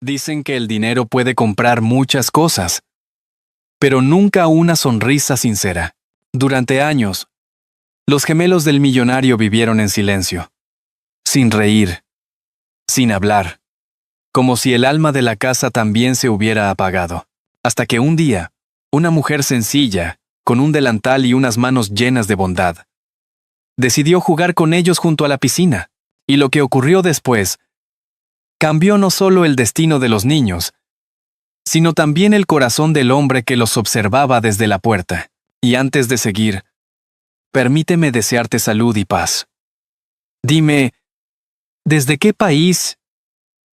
Dicen que el dinero puede comprar muchas cosas, pero nunca una sonrisa sincera. Durante años, los gemelos del millonario vivieron en silencio, sin reír, sin hablar, como si el alma de la casa también se hubiera apagado. Hasta que un día, una mujer sencilla, con un delantal y unas manos llenas de bondad, decidió jugar con ellos junto a la piscina, y lo que ocurrió después cambió no solo el destino de los niños, sino también el corazón del hombre que los observaba desde la puerta. Y antes de seguir, permíteme desearte salud y paz. Dime, ¿desde qué país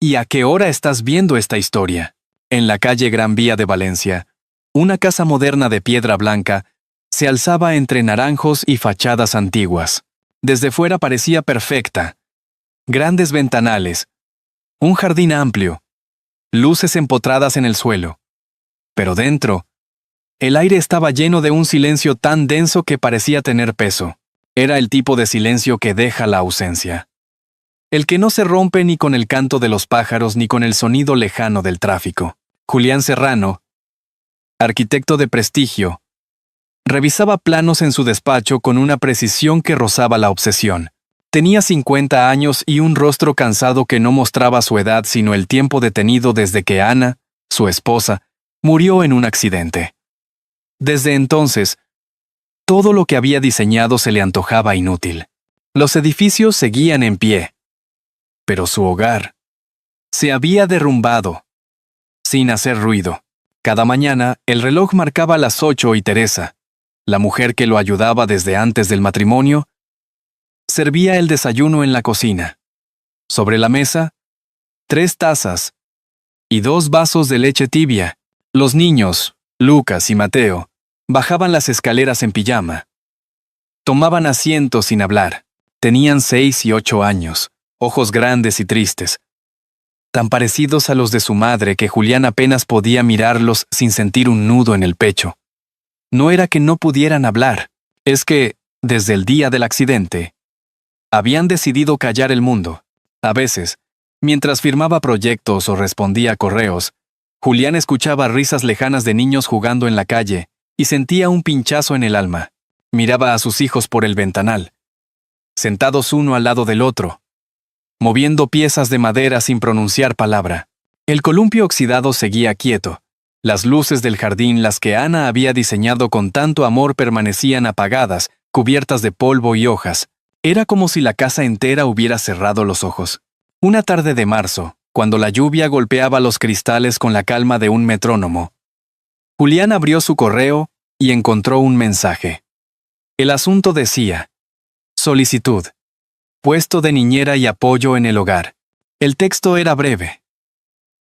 y a qué hora estás viendo esta historia? En la calle Gran Vía de Valencia, una casa moderna de piedra blanca se alzaba entre naranjos y fachadas antiguas. Desde fuera parecía perfecta. Grandes ventanales, un jardín amplio, luces empotradas en el suelo. Pero dentro, el aire estaba lleno de un silencio tan denso que parecía tener peso. Era el tipo de silencio que deja la ausencia. El que no se rompe ni con el canto de los pájaros ni con el sonido lejano del tráfico. Julián Serrano, arquitecto de prestigio, revisaba planos en su despacho con una precisión que rozaba la obsesión. Tenía 50 años y un rostro cansado que no mostraba su edad sino el tiempo detenido desde que Ana, su esposa, murió en un accidente. Desde entonces, todo lo que había diseñado se le antojaba inútil. Los edificios seguían en pie, pero su hogar se había derrumbado, sin hacer ruido. Cada mañana, el reloj marcaba las 8 y Teresa, la mujer que lo ayudaba desde antes del matrimonio, servía el desayuno en la cocina. Sobre la mesa, 3 tazas y 2 vasos de leche tibia. Los niños, Lucas y Mateo, bajaban las escaleras en pijama. Tomaban asiento sin hablar. Tenían 6 y 8 años, ojos grandes y tristes, tan parecidos a los de su madre que Julián apenas podía mirarlos sin sentir un nudo en el pecho. No era que no pudieran hablar, es que, desde el día del accidente, habían decidido callar el mundo. A veces, mientras firmaba proyectos o respondía correos, Julián escuchaba risas lejanas de niños jugando en la calle y sentía un pinchazo en el alma. Miraba a sus hijos por el ventanal, sentados uno al lado del otro, moviendo piezas de madera sin pronunciar palabra. El columpio oxidado seguía quieto. Las luces del jardín, las que Ana había diseñado con tanto amor, permanecían apagadas, cubiertas de polvo y hojas. Era como si la casa entera hubiera cerrado los ojos. Una tarde de marzo, cuando la lluvia golpeaba los cristales con la calma de un metrónomo, Julián abrió su correo y encontró un mensaje. El asunto decía: solicitud, puesto de niñera y apoyo en el hogar. El texto era breve,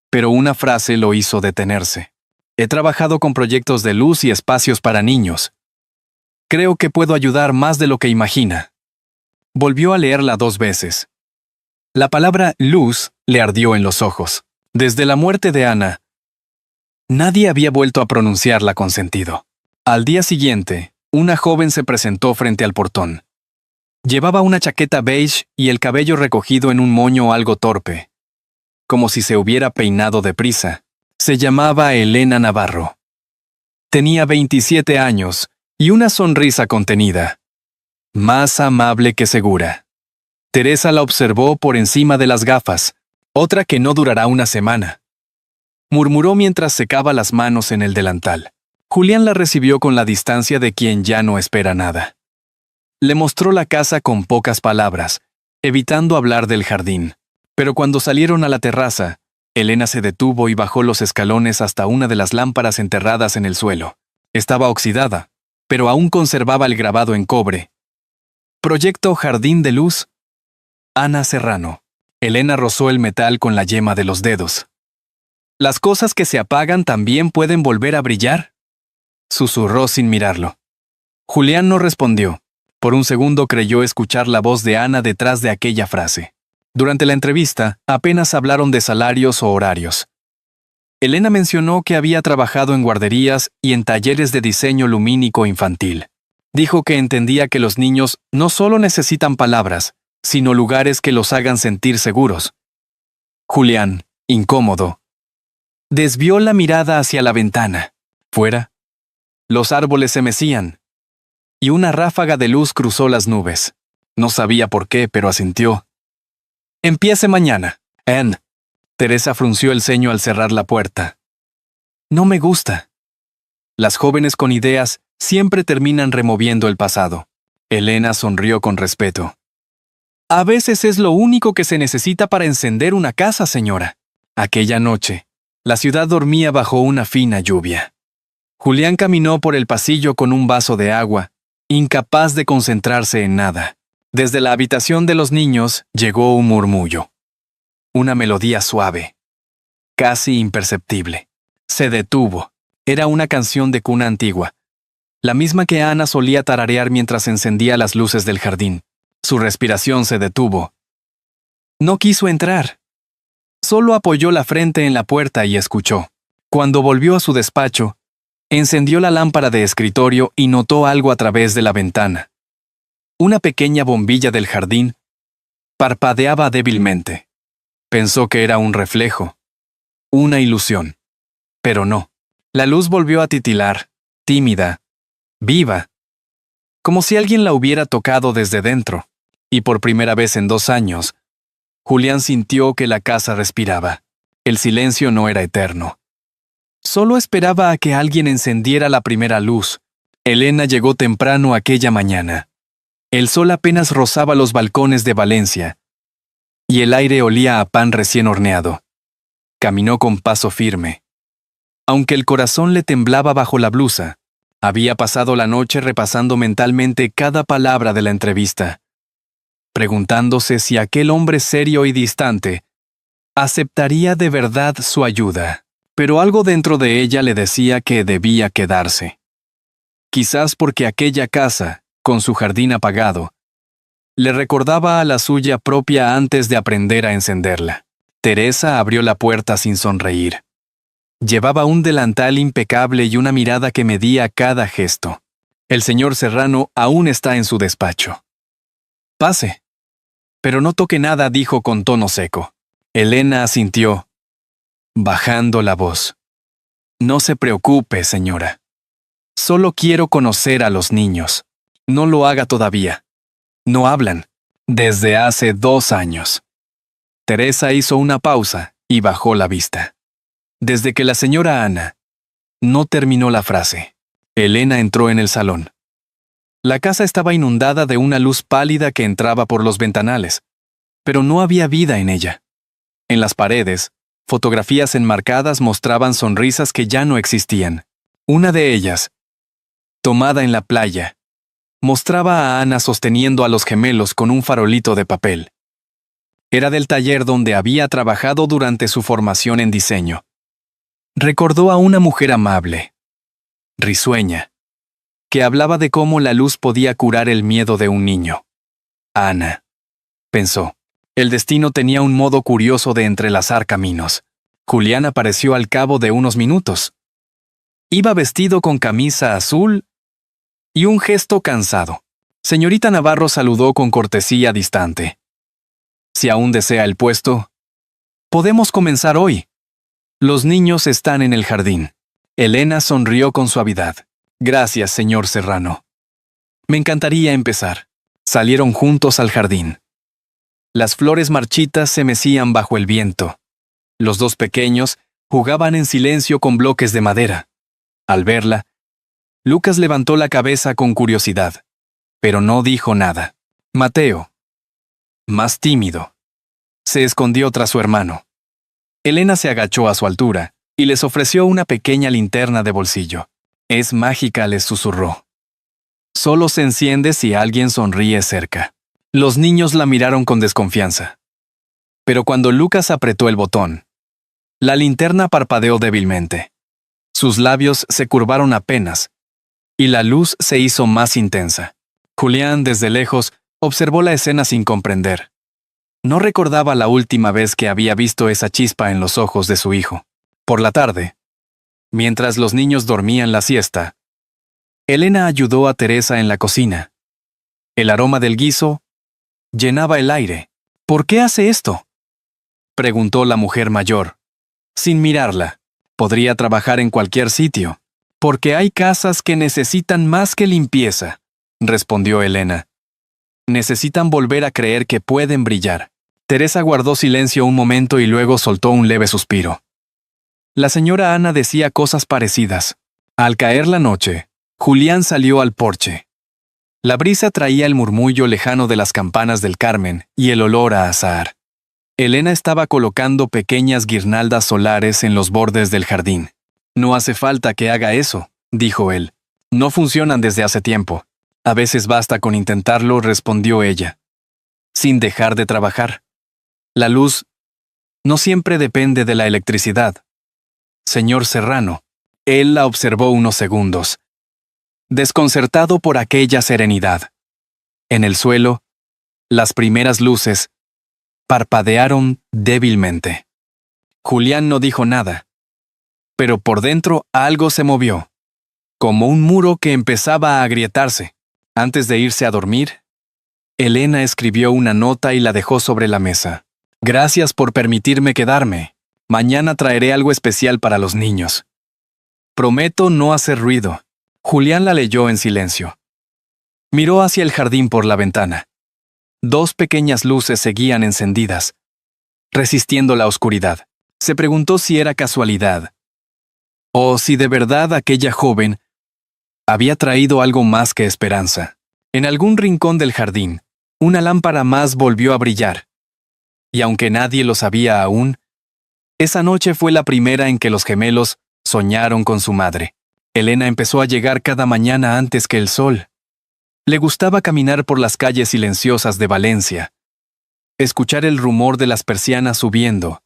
pero una frase lo hizo detenerse. He trabajado con proyectos de luz y espacios para niños. Creo que puedo ayudar más de lo que imagina. Volvió a leerla 2 veces. La palabra luz le ardió en los ojos. Desde la muerte de Ana, nadie había vuelto a pronunciarla con sentido. Al día siguiente, una joven se presentó frente al portón. Llevaba una chaqueta beige y el cabello recogido en un moño algo torpe, como si se hubiera peinado deprisa. Se llamaba Elena Navarro. Tenía 27 años y una sonrisa contenida, más amable que segura. Teresa la observó por encima de las gafas. Otra que no durará una semana, murmuró mientras secaba las manos en el delantal. Julián la recibió con la distancia de quien ya no espera nada. Le mostró la casa con pocas palabras, evitando hablar del jardín. Pero cuando salieron a la terraza, Elena se detuvo y bajó los escalones hasta una de las lámparas enterradas en el suelo. Estaba oxidada, pero aún conservaba el grabado en cobre. Proyecto Jardín de Luz, Ana Serrano. Elena rozó el metal con la yema de los dedos. ¿Las cosas que se apagan también pueden volver a brillar?, susurró sin mirarlo. Julián no respondió. Por un segundo creyó escuchar la voz de Ana detrás de aquella frase. Durante la entrevista, apenas hablaron de salarios o horarios. Elena mencionó que había trabajado en guarderías y en talleres de diseño lumínico infantil. Dijo que entendía que los niños no solo necesitan palabras, sino lugares que los hagan sentir seguros. Julián, incómodo, Desvió la mirada hacia la ventana. Fuera, los árboles se mecían, y una ráfaga de luz cruzó las nubes. No sabía por qué, pero asintió. Empiece mañana, Anne. Teresa frunció el ceño al cerrar la puerta. No me gusta. Las jóvenes con ideas siempre terminan removiendo el pasado. Elena sonrió con respeto. A veces es lo único que se necesita para encender una casa, señora. Aquella noche, la ciudad dormía bajo una fina lluvia. Julián caminó por el pasillo con un vaso de agua, incapaz de concentrarse en nada. Desde la habitación de los niños llegó un murmullo. Una melodía suave, casi imperceptible. Se detuvo. Era una canción de cuna antigua, la misma que Ana solía tararear mientras encendía las luces del jardín. Su respiración se detuvo. No quiso entrar. Solo apoyó la frente en la puerta y escuchó. Cuando volvió a su despacho, encendió la lámpara de escritorio y notó algo a través de la ventana. Una pequeña bombilla del jardín parpadeaba débilmente. Pensó que era un reflejo, una ilusión. Pero no. La luz volvió a titilar, tímida, viva, como si alguien la hubiera tocado desde dentro. Y por primera vez en 2 años, Julián sintió que la casa respiraba. El silencio no era eterno. Solo esperaba a que alguien encendiera la primera luz. Elena llegó temprano aquella mañana. El sol apenas rozaba los balcones de Valencia, y el aire olía a pan recién horneado. Caminó con paso firme. Aunque el corazón le temblaba bajo la blusa, había pasado la noche repasando mentalmente cada palabra de la entrevista, preguntándose si aquel hombre serio y distante aceptaría de verdad su ayuda. Pero algo dentro de ella le decía que debía quedarse. Quizás porque aquella casa, con su jardín apagado, le recordaba a la suya propia antes de aprender a encenderla. Teresa abrió la puerta sin sonreír. Llevaba un delantal impecable y una mirada que medía cada gesto. El señor Serrano aún está en su despacho. Pase. Pero no toque nada, dijo con tono seco. Elena asintió, bajando la voz. No se preocupe, señora. Solo quiero conocer a los niños. No lo haga todavía. No hablan. Desde hace 2 años. Teresa hizo una pausa y bajó la vista. Desde que la señora Ana no terminó la frase, Elena entró en el salón. La casa estaba inundada de una luz pálida que entraba por los ventanales, pero no había vida en ella. En las paredes, fotografías enmarcadas mostraban sonrisas que ya no existían. Una de ellas, tomada en la playa, mostraba a Ana sosteniendo a los gemelos con un farolito de papel. Era del taller donde había trabajado durante su formación en diseño. Recordó a una mujer amable, risueña, que hablaba de cómo la luz podía curar el miedo de un niño. Ana, pensó. El destino tenía un modo curioso de entrelazar caminos. Julián apareció al cabo de unos minutos. Iba vestido con camisa azul y un gesto cansado. Señorita Navarro saludó con cortesía distante. Si aún desea el puesto, podemos comenzar hoy. Los niños están en el jardín. Elena sonrió con suavidad. Gracias, señor Serrano. Me encantaría empezar. Salieron juntos al jardín. Las flores marchitas se mecían bajo el viento. Los 2 pequeños jugaban en silencio con bloques de madera. Al verla, Lucas levantó la cabeza con curiosidad, pero no dijo nada. Mateo, más tímido, se escondió tras su hermano. Elena se agachó a su altura y les ofreció una pequeña linterna de bolsillo. Es mágica, les susurró. Solo se enciende si alguien sonríe cerca. Los niños la miraron con desconfianza. Pero cuando Lucas apretó el botón, la linterna parpadeó débilmente. Sus labios se curvaron apenas, y la luz se hizo más intensa. Julián, desde lejos, observó la escena sin comprender. No recordaba la última vez que había visto esa chispa en los ojos de su hijo. Por la tarde, mientras los niños dormían la siesta, Elena ayudó a Teresa en la cocina. El aroma del guiso llenaba el aire. ¿Por qué hace esto?, preguntó la mujer mayor, sin mirarla. Podría trabajar en cualquier sitio, porque hay casas que necesitan más que limpieza, respondió Elena. Necesitan volver a creer que pueden brillar. Teresa guardó silencio un momento y luego soltó un leve suspiro. La señora Ana decía cosas parecidas. Al caer la noche, Julián salió al porche. La brisa traía el murmullo lejano de las campanas del Carmen y el olor a azahar. Elena estaba colocando pequeñas guirnaldas solares en los bordes del jardín. No hace falta que haga eso, dijo él. No funcionan desde hace tiempo. A veces basta con intentarlo, respondió ella, sin dejar de trabajar. La luz no siempre depende de la electricidad. Señor Serrano, él la observó unos segundos, desconcertado por aquella serenidad. En el suelo, las primeras luces parpadearon débilmente. Julián no dijo nada, pero por dentro algo se movió, como un muro que empezaba a agrietarse. Antes de irse a dormir, Elena escribió una nota y la dejó sobre la mesa. Gracias por permitirme quedarme. Mañana traeré algo especial para los niños. Prometo no hacer ruido. Julián la leyó en silencio. Miró hacia el jardín por la ventana. 2 pequeñas luces seguían encendidas, resistiendo la oscuridad. Se preguntó si era casualidad, o si de verdad aquella joven había traído algo más que esperanza. En algún rincón del jardín, una lámpara más volvió a brillar. Y aunque nadie lo sabía aún, esa noche fue la primera en que los gemelos soñaron con su madre. Elena empezó a llegar cada mañana antes que el sol. Le gustaba caminar por las calles silenciosas de Valencia, escuchar el rumor de las persianas subiendo,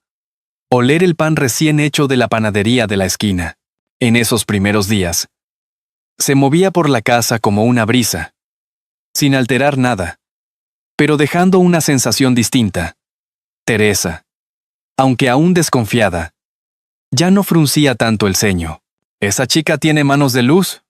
oler el pan recién hecho de la panadería de la esquina. En esos primeros días, se movía por la casa como una brisa, sin alterar nada, pero dejando una sensación distinta. Teresa, aunque aún desconfiada, ya no fruncía tanto el ceño. «Esa chica tiene manos de luz»,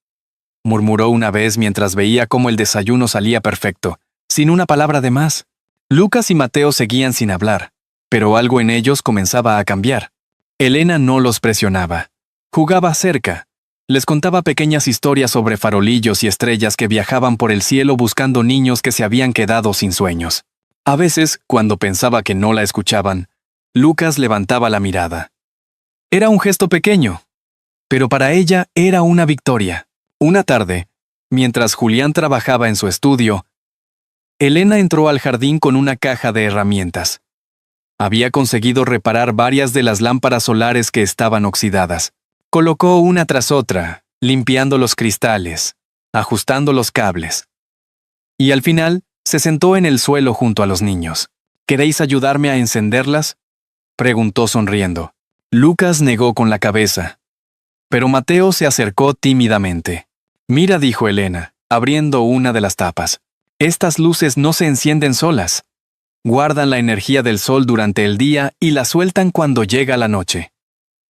murmuró una vez mientras veía cómo el desayuno salía perfecto, sin una palabra de más. Lucas y Mateo seguían sin hablar, pero algo en ellos comenzaba a cambiar. Elena no los presionaba. Jugaba cerca. Les contaba pequeñas historias sobre farolillos y estrellas que viajaban por el cielo buscando niños que se habían quedado sin sueños. A veces, cuando pensaba que no la escuchaban, Lucas levantaba la mirada. Era un gesto pequeño, pero para ella era una victoria. Una tarde, mientras Julián trabajaba en su estudio, Elena entró al jardín con una caja de herramientas. Había conseguido reparar varias de las lámparas solares que estaban oxidadas. Colocó una tras otra, limpiando los cristales, ajustando los cables. Y al final, se sentó en el suelo junto a los niños. ¿Queréis ayudarme a encenderlas?, preguntó sonriendo. Lucas negó con la cabeza, pero Mateo se acercó tímidamente. Mira, dijo Elena, abriendo una de las tapas. Estas luces no se encienden solas. Guardan la energía del sol durante el día y la sueltan cuando llega la noche.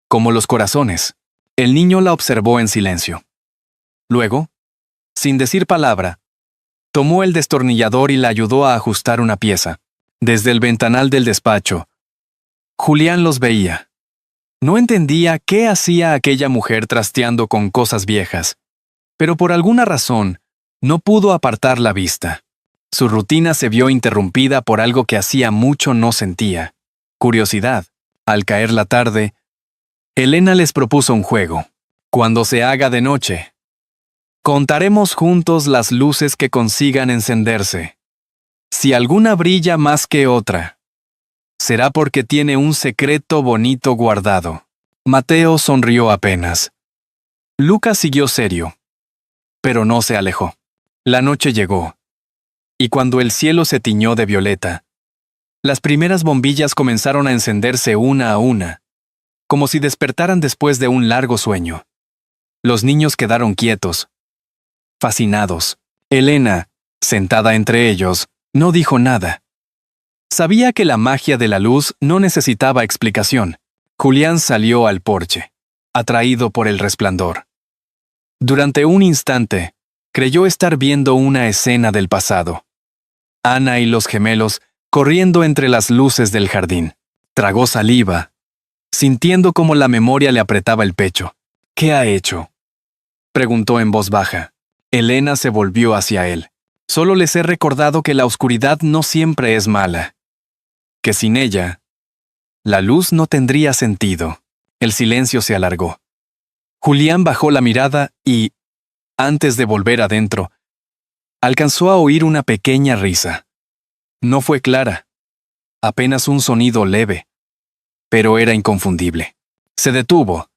Como los corazones. El niño la observó en silencio. Luego, sin decir palabra, tomó el destornillador y la ayudó a ajustar una pieza. Desde el ventanal del despacho, Julián los veía. No entendía qué hacía aquella mujer trasteando con cosas viejas, pero por alguna razón no pudo apartar la vista. Su rutina se vio interrumpida por algo que hacía mucho no sentía: curiosidad. Al caer la tarde, Elena les propuso un juego. Cuando se haga de noche, contaremos juntos las luces que consigan encenderse. Si alguna brilla más que otra, será porque tiene un secreto bonito guardado. Mateo sonrió apenas. Lucas siguió serio, pero no se alejó. La noche llegó, y cuando el cielo se tiñó de violeta, las primeras bombillas comenzaron a encenderse una a una, como si despertaran después de un largo sueño. Los niños quedaron quietos, fascinados. Elena, sentada entre ellos, no dijo nada. Sabía que la magia de la luz no necesitaba explicación. Julián salió al porche, atraído por el resplandor. Durante un instante, creyó estar viendo una escena del pasado. Ana y los gemelos corriendo entre las luces del jardín. Tragó saliva, sintiendo cómo la memoria le apretaba el pecho. ¿Qué ha hecho?, preguntó en voz baja. Elena se volvió hacia él. Solo les he recordado que la oscuridad no siempre es mala. Que sin ella, la luz no tendría sentido. El silencio se alargó. Julián bajó la mirada y, antes de volver adentro, alcanzó a oír una pequeña risa. No fue clara, apenas un sonido leve, pero era inconfundible. Se detuvo,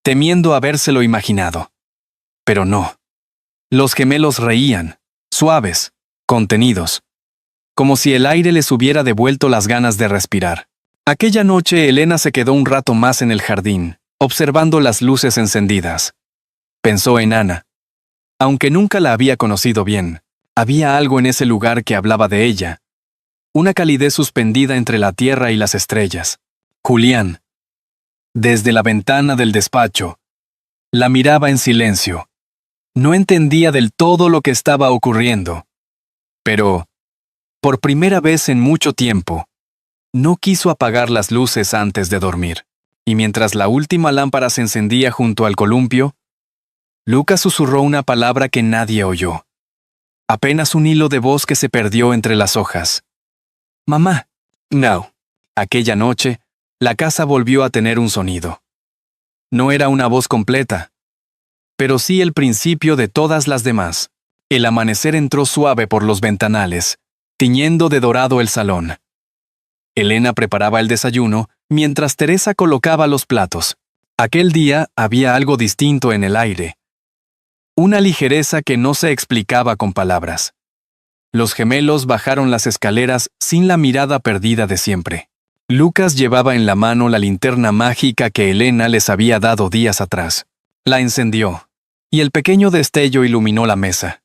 temiendo habérselo imaginado. Pero no. Los gemelos reían, suaves, contenidos, como si el aire les hubiera devuelto las ganas de respirar. Aquella noche Elena se quedó un rato más en el jardín, observando las luces encendidas. Pensó en Ana. Aunque nunca la había conocido bien, había algo en ese lugar que hablaba de ella. Una calidez suspendida entre la tierra y las estrellas. Julián, desde la ventana del despacho, la miraba en silencio. No entendía del todo lo que estaba ocurriendo. Pero, por primera vez en mucho tiempo, no quiso apagar las luces antes de dormir. Y mientras la última lámpara se encendía junto al columpio, Lucas susurró una palabra que nadie oyó. Apenas un hilo de voz que se perdió entre las hojas. «Mamá». No. Aquella noche, la casa volvió a tener un sonido. No era una voz completa, pero sí el principio de todas las demás. El amanecer entró suave por los ventanales, tiñendo de dorado el salón. Elena preparaba el desayuno, mientras Teresa colocaba los platos. Aquel día había algo distinto en el aire. Una ligereza que no se explicaba con palabras. Los gemelos bajaron las escaleras sin la mirada perdida de siempre. Lucas llevaba en la mano la linterna mágica que Elena les había dado días atrás. La encendió, y el pequeño destello iluminó la mesa.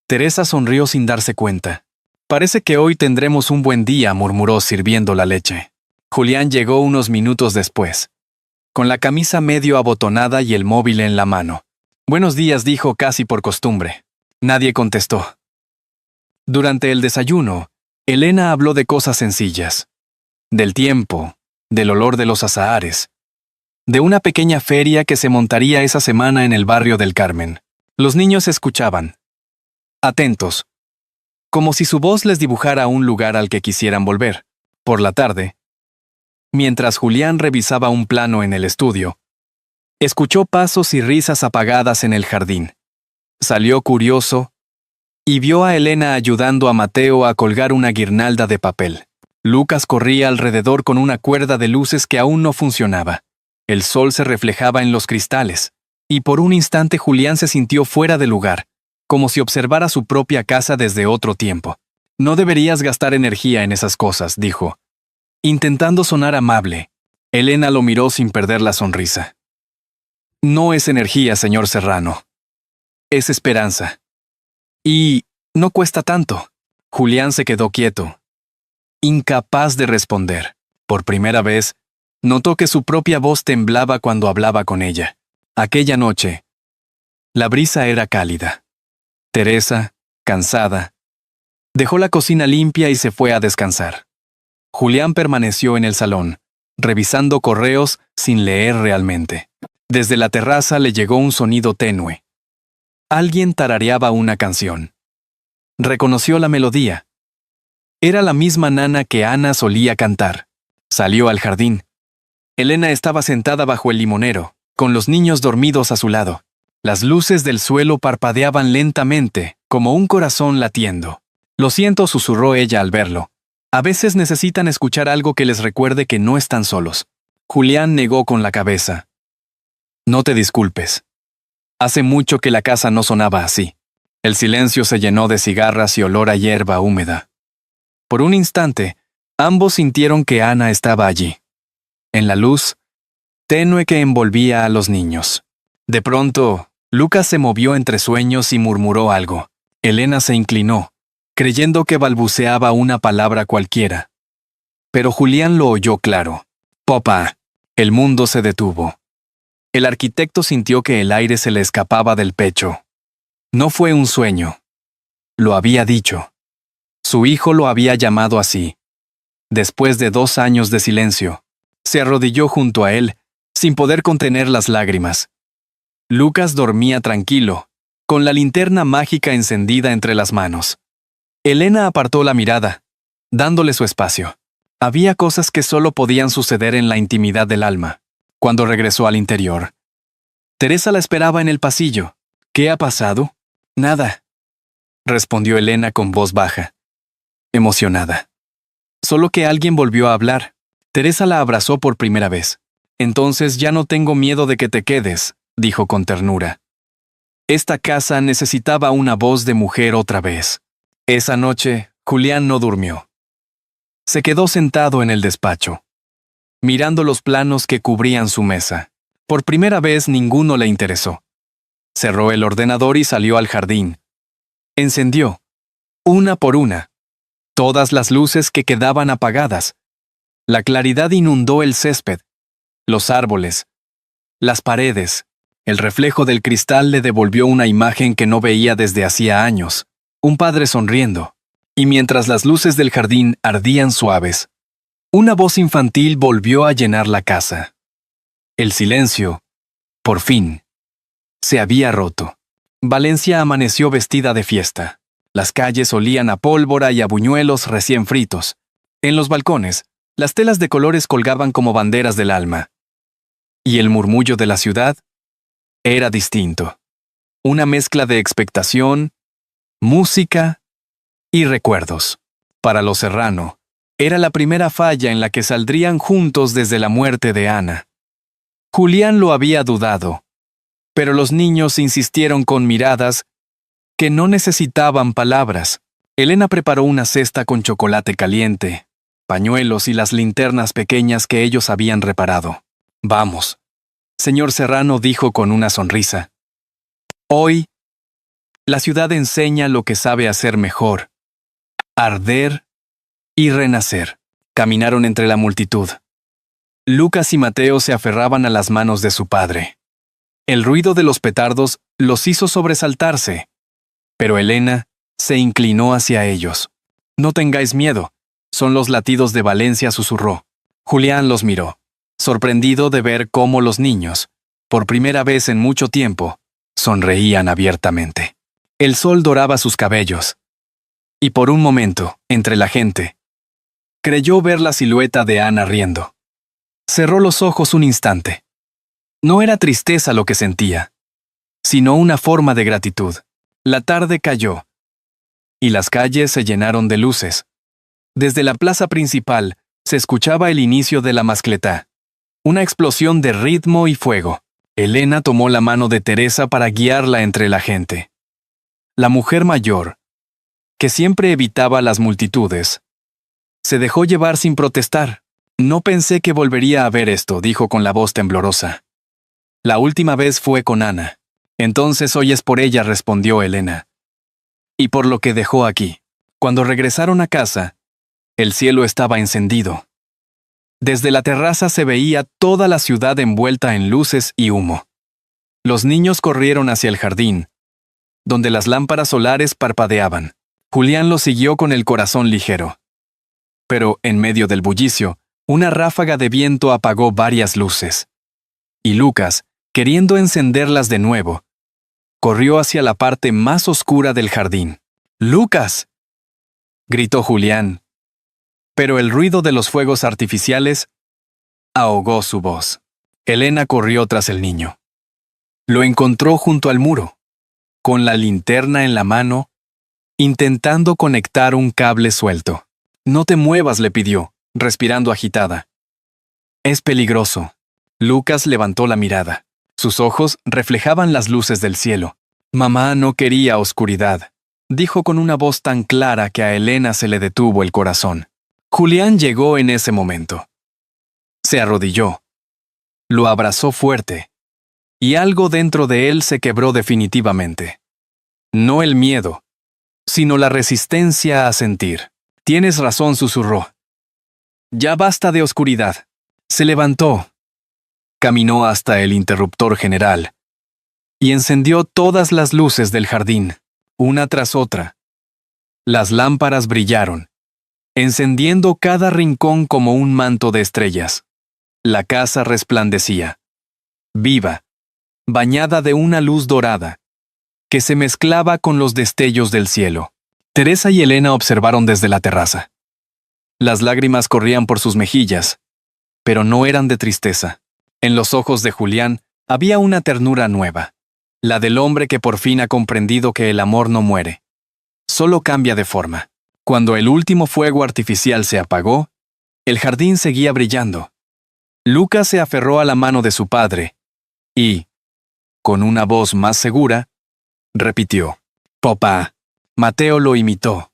Teresa sonrió sin darse cuenta. «Parece que hoy tendremos un buen día», murmuró sirviendo la leche. Julián llegó unos minutos después, con la camisa medio abotonada y el móvil en la mano. «Buenos días», dijo casi por costumbre. Nadie contestó. Durante el desayuno, Elena habló de cosas sencillas. Del tiempo, del olor de los azahares, de una pequeña feria que se montaría esa semana en el barrio del Carmen. Los niños escuchaban, atentos, como si su voz les dibujara un lugar al que quisieran volver. Por la tarde, mientras Julián revisaba un plano en el estudio, escuchó pasos y risas apagadas en el jardín. Salió curioso y vio a Elena ayudando a Mateo a colgar una guirnalda de papel. Lucas corría alrededor con una cuerda de luces que aún no funcionaba. El sol se reflejaba en los cristales, y por un instante Julián se sintió fuera de lugar, como si observara su propia casa desde otro tiempo. «No deberías gastar energía en esas cosas», dijo, intentando sonar amable. Elena lo miró sin perder la sonrisa. «No es energía, señor Serrano. Es esperanza. Y no cuesta tanto». Julián se quedó quieto, incapaz de responder. Por primera vez, notó que su propia voz temblaba cuando hablaba con ella. Aquella noche, la brisa era cálida. Teresa, cansada, dejó la cocina limpia y se fue a descansar. Julián permaneció en el salón, revisando correos sin leer realmente. Desde la terraza le llegó un sonido tenue. Alguien tarareaba una canción. Reconoció la melodía. Era la misma nana que Ana solía cantar. Salió al jardín. Elena estaba sentada bajo el limonero, con los niños dormidos a su lado. Las luces del suelo parpadeaban lentamente, como un corazón latiendo. «Lo siento», susurró ella al verlo. «A veces necesitan escuchar algo que les recuerde que no están solos». Julián negó con la cabeza. «No te disculpes. Hace mucho que la casa no sonaba así». El silencio se llenó de cigarras y olor a hierba húmeda. Por un instante, ambos sintieron que Ana estaba allí, en la luz tenue que envolvía a los niños. De pronto, Lucas se movió entre sueños y murmuró algo. Elena se inclinó, creyendo que balbuceaba una palabra cualquiera. Pero Julián lo oyó claro. «Papá». El mundo se detuvo. El arquitecto sintió que el aire se le escapaba del pecho. No fue un sueño. Lo había dicho. Su hijo lo había llamado así. Después de 2 años de silencio, Se arrodilló junto a él, sin poder contener las lágrimas. Lucas dormía tranquilo, con la linterna mágica encendida entre las manos. Elena apartó la mirada, dándole su espacio. Había cosas que solo podían suceder en la intimidad del alma. Cuando regresó al interior, Teresa la esperaba en el pasillo. ¿Qué ha pasado? Nada, respondió Elena con voz baja, emocionada. Solo que alguien volvió a hablar. Teresa la abrazó por primera vez. Entonces ya no tengo miedo de que te quedes, dijo con ternura. Esta casa necesitaba una voz de mujer otra vez. Esa noche, Julián no durmió. Se quedó sentado en el despacho, mirando los planos que cubrían su mesa. Por primera vez ninguno le interesó. Cerró el ordenador y salió al jardín. Encendió, una por una, todas las luces que quedaban apagadas. La claridad inundó el césped, los árboles, las paredes. El reflejo del cristal le devolvió una imagen que no veía desde hacía años. Un padre sonriendo. Y mientras las luces del jardín ardían suaves, una voz infantil volvió a llenar la casa. El silencio, por fin, se había roto. Valencia amaneció vestida de fiesta. Las calles olían a pólvora y a buñuelos recién fritos. En los balcones, las telas de colores colgaban como banderas del alma. Y el murmullo de la ciudad era distinto. Una mezcla de expectación, música y recuerdos. Para los Serrano, era la primera falla en la que saldrían juntos desde la muerte de Ana. Julián lo había dudado, pero los niños insistieron con miradas que no necesitaban palabras. Elena preparó una cesta con chocolate caliente, pañuelos y las linternas pequeñas que ellos habían reparado. Vamos, señor Serrano dijo con una sonrisa. Hoy, la ciudad enseña lo que sabe hacer mejor: arder y renacer. Caminaron entre la multitud. Lucas y Mateo se aferraban a las manos de su padre. El ruido de los petardos los hizo sobresaltarse, pero Elena se inclinó hacia ellos. No tengáis miedo, son los latidos de Valencia, susurró. Julián los miró, sorprendido de ver cómo los niños, por primera vez en mucho tiempo, sonreían abiertamente. El sol doraba sus cabellos. Y por un momento, entre la gente, creyó ver la silueta de Ana riendo. Cerró los ojos un instante. No era tristeza lo que sentía, sino una forma de gratitud. La tarde cayó, y las calles se llenaron de luces. Desde la plaza principal se escuchaba el inicio de la mascletá, una explosión de ritmo y fuego. Elena tomó la mano de Teresa para guiarla entre la gente. La mujer mayor, que siempre evitaba las multitudes, se dejó llevar sin protestar. No pensé que volvería a ver esto, dijo con la voz temblorosa. La última vez fue con Ana. Entonces hoy es por ella, respondió Elena. Y por lo que dejó aquí. Cuando regresaron a casa, el cielo estaba encendido. Desde la terraza se veía toda la ciudad envuelta en luces y humo. Los niños corrieron hacia el jardín, donde las lámparas solares parpadeaban. Julián los siguió con el corazón ligero. Pero, en medio del bullicio, una ráfaga de viento apagó varias luces. Y Lucas, queriendo encenderlas de nuevo, corrió hacia la parte más oscura del jardín. ¡Lucas!, gritó Julián. Pero el ruido de los fuegos artificiales ahogó su voz. Elena corrió tras el niño. Lo encontró junto al muro, con la linterna en la mano, intentando conectar un cable suelto. No te muevas, le pidió, respirando agitada. Es peligroso. Lucas levantó la mirada. Sus ojos reflejaban las luces del cielo. Mamá no quería oscuridad, dijo con una voz tan clara que a Elena se le detuvo el corazón. Julián llegó en ese momento. Se arrodilló. Lo abrazó fuerte. Y algo dentro de él se quebró definitivamente. No el miedo, sino la resistencia a sentir. Tienes razón, susurró. Ya basta de oscuridad. Se levantó. Caminó hasta el interruptor general y encendió todas las luces del jardín, una tras otra. Las lámparas brillaron, encendiendo cada rincón como un manto de estrellas. La casa resplandecía, viva, bañada de una luz dorada, que se mezclaba con los destellos del cielo. Teresa y Elena observaron desde la terraza. Las lágrimas corrían por sus mejillas, pero no eran de tristeza. En los ojos de Julián había una ternura nueva, la del hombre que por fin ha comprendido que el amor no muere, solo cambia de forma. Cuando el último fuego artificial se apagó, el jardín seguía brillando. Lucas se aferró a la mano de su padre y, con una voz más segura, repitió: «Papá». Mateo lo imitó,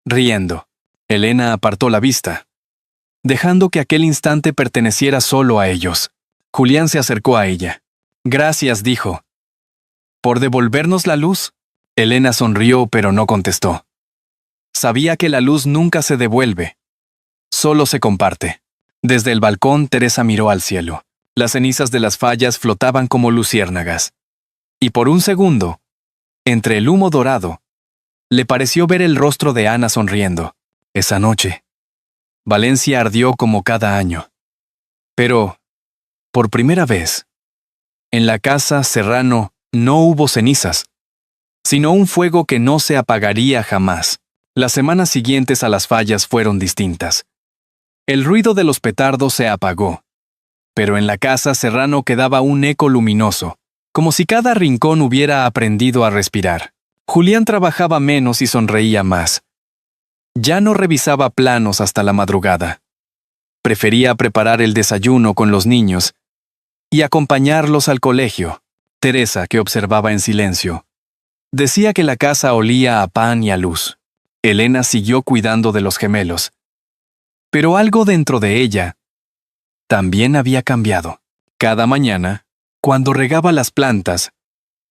riendo. Elena apartó la vista, dejando que aquel instante perteneciera solo a ellos. Julián se acercó a ella. «Gracias», dijo. «¿Por devolvernos la luz?» Elena sonrió, pero no contestó. Sabía que la luz nunca se devuelve, solo se comparte. Desde el balcón, Teresa miró al cielo. Las cenizas de las fallas flotaban como luciérnagas. Y por un segundo, entre el humo dorado, le pareció ver el rostro de Ana sonriendo. Esa noche, Valencia ardió como cada año. Pero, por primera vez, en la casa Serrano no hubo cenizas, sino un fuego que no se apagaría jamás. Las semanas siguientes a las fallas fueron distintas. El ruido de los petardos se apagó, pero en la casa Serrano quedaba un eco luminoso, como si cada rincón hubiera aprendido a respirar. Julián trabajaba menos y sonreía más. Ya no revisaba planos hasta la madrugada. Prefería preparar el desayuno con los niños y acompañarlos al colegio. Teresa, que observaba en silencio, decía que la casa olía a pan y a luz. Elena siguió cuidando de los gemelos. Pero algo dentro de ella también había cambiado. Cada mañana, cuando regaba las plantas,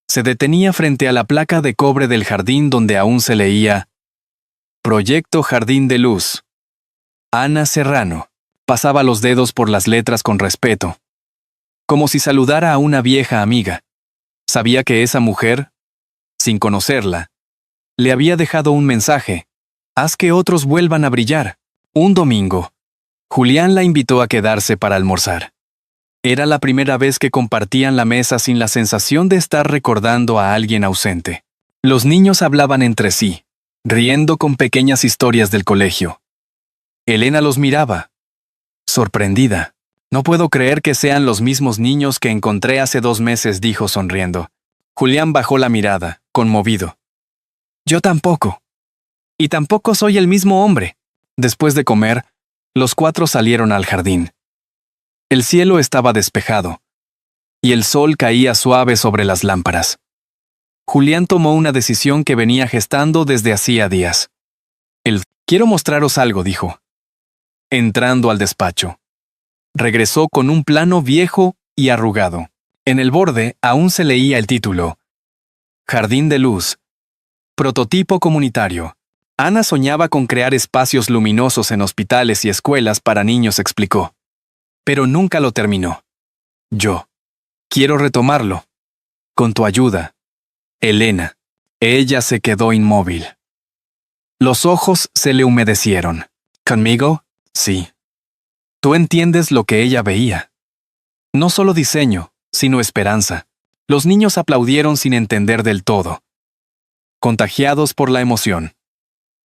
se detenía frente a la placa de cobre del jardín donde aún se leía «Proyecto Jardín de Luz. Ana Serrano». Pasaba los dedos por las letras con respeto, como si saludara a una vieja amiga. Sabía que esa mujer, sin conocerla, le había dejado un mensaje: «Haz que otros vuelvan a brillar». Un domingo, Julián la invitó a quedarse para almorzar. Era la primera vez que compartían la mesa sin la sensación de estar recordando a alguien ausente. Los niños hablaban entre sí, riendo con pequeñas historias del colegio. Elena los miraba, sorprendida. «No puedo creer que sean los mismos niños que encontré hace 2 meses», dijo sonriendo. Julián bajó la mirada, conmovido. «Yo tampoco. Y tampoco soy el mismo hombre». Después de comer, los 4 salieron al jardín. El cielo estaba despejado, y el sol caía suave sobre las lámparas. Julián tomó una decisión que venía gestando desde hacía días. «Quiero mostraros algo», dijo, entrando al despacho. Regresó con un plano viejo y arrugado. En el borde aún se leía el título: «Jardín de Luz. Prototipo comunitario». Ana soñaba con crear espacios luminosos en hospitales y escuelas para niños, explicó. Pero nunca lo terminó. «Yo quiero retomarlo. Con tu ayuda, Elena». Ella se quedó inmóvil. Los ojos se le humedecieron. «¿Conmigo?» «Sí». Tú entiendes lo que ella veía. No solo diseño, sino esperanza. Los niños aplaudieron sin entender del todo, contagiados por la emoción.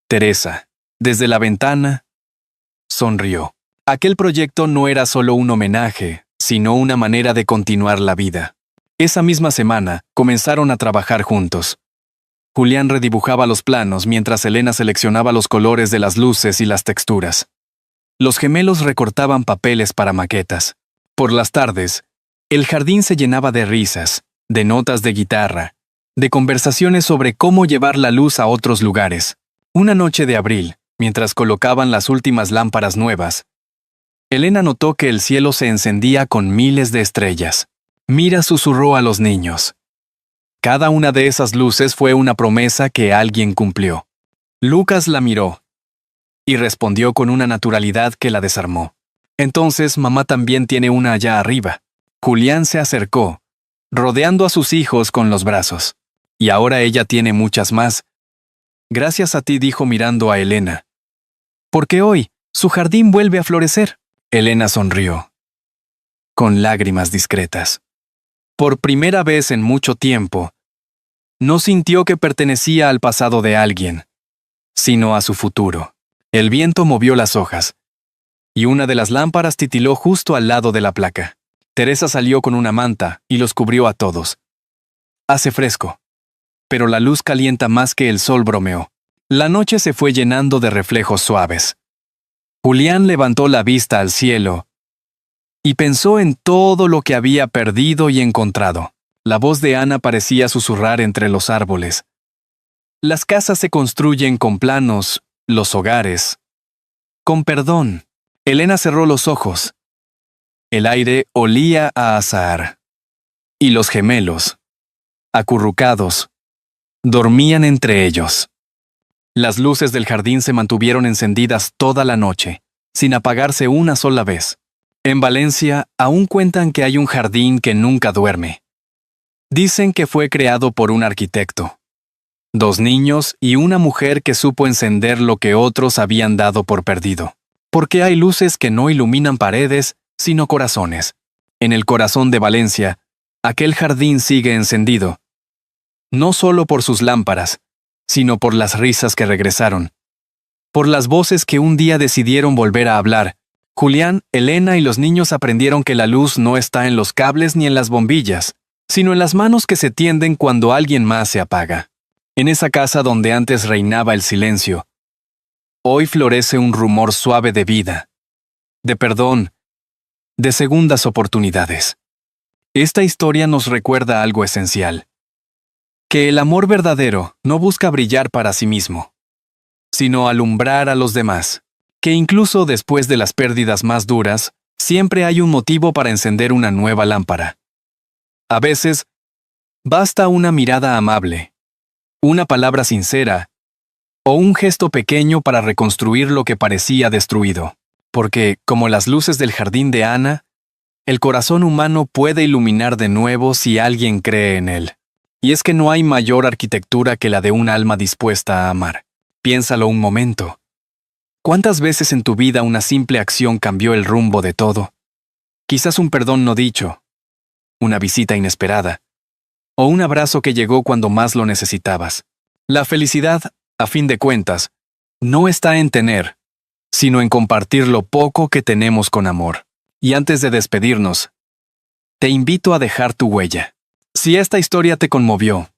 Teresa, desde la ventana, sonrió. Aquel proyecto no era solo un homenaje, sino una manera de continuar la vida. Esa misma semana, comenzaron a trabajar juntos. Julián redibujaba los planos mientras Elena seleccionaba los colores de las luces y las texturas. Los gemelos recortaban papeles para maquetas. Por las tardes, el jardín se llenaba de risas, de notas de guitarra, de conversaciones sobre cómo llevar la luz a otros lugares. Una noche de abril, mientras colocaban las últimas lámparas nuevas, Elena notó que el cielo se encendía con miles de estrellas. «Mira», susurró a los niños. Cada una de esas luces fue una promesa que alguien cumplió. Lucas la miró y respondió con una naturalidad que la desarmó. «Entonces mamá también tiene una allá arriba». Julián se acercó, rodeando a sus hijos con los brazos. «Y ahora ella tiene muchas más». «Gracias a ti», dijo mirando a Elena. «Porque hoy su jardín vuelve a florecer». Elena sonrió. con lágrimas discretas. Por primera vez en mucho tiempo, no sintió que pertenecía al pasado de alguien, sino a su futuro. El viento movió las hojas, y una de las lámparas titiló justo al lado de la placa. Teresa salió con una manta y los cubrió a todos. Hace fresco, pero la luz calienta más que el sol, bromeó. La noche se fue llenando de reflejos suaves. Julián levantó la vista al cielo y pensó en todo lo que había perdido y encontrado. La voz de Ana parecía susurrar entre los árboles. Las casas se construyen con planos, los hogares con perdón. Elena cerró los ojos. El aire olía a azahar. Y los gemelos, acurrucados, dormían entre ellos. Las luces del jardín se mantuvieron encendidas toda la noche, sin apagarse una sola vez. En Valencia aún cuentan que hay un jardín que nunca duerme. Dicen que fue creado por un arquitecto, 2 niños y una mujer que supo encender lo que otros habían dado por perdido. Porque hay luces que no iluminan paredes, sino corazones. En el corazón de Valencia, aquel jardín sigue encendido. No solo por sus lámparas, sino por las risas que regresaron. Por las voces que un día decidieron volver a hablar. Julián, Elena y los niños aprendieron que la luz no está en los cables ni en las bombillas, sino en las manos que se tienden cuando alguien más se apaga. En esa casa donde antes reinaba el silencio, hoy florece un rumor suave de vida, de perdón, de segundas oportunidades. Esta historia nos recuerda algo esencial: que el amor verdadero no busca brillar para sí mismo, sino alumbrar a los demás, que incluso después de las pérdidas más duras, siempre hay un motivo para encender una nueva lámpara. A veces, basta una mirada amable, una palabra sincera, o un gesto pequeño para reconstruir lo que parecía destruido. Porque, como las luces del jardín de Ana, el corazón humano puede iluminar de nuevo si alguien cree en él. Y es que no hay mayor arquitectura que la de un alma dispuesta a amar. Piénsalo un momento. ¿Cuántas veces en tu vida una simple acción cambió el rumbo de todo? Quizás un perdón no dicho, una visita inesperada, o un abrazo que llegó cuando más lo necesitabas. La felicidad, a fin de cuentas, no está en tener, sino en compartir lo poco que tenemos con amor. Y antes de despedirnos, te invito a dejar tu huella. Si esta historia te conmovió,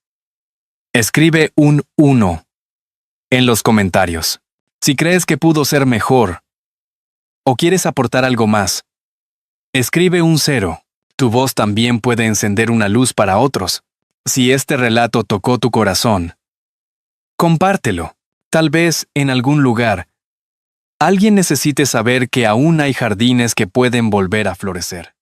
escribe un 1 en los comentarios. Si crees que pudo ser mejor, o quieres aportar algo más, escribe un 0. Tu voz también puede encender una luz para otros. Si este relato tocó tu corazón, compártelo. Tal vez, en algún lugar, alguien necesite saber que aún hay jardines que pueden volver a florecer.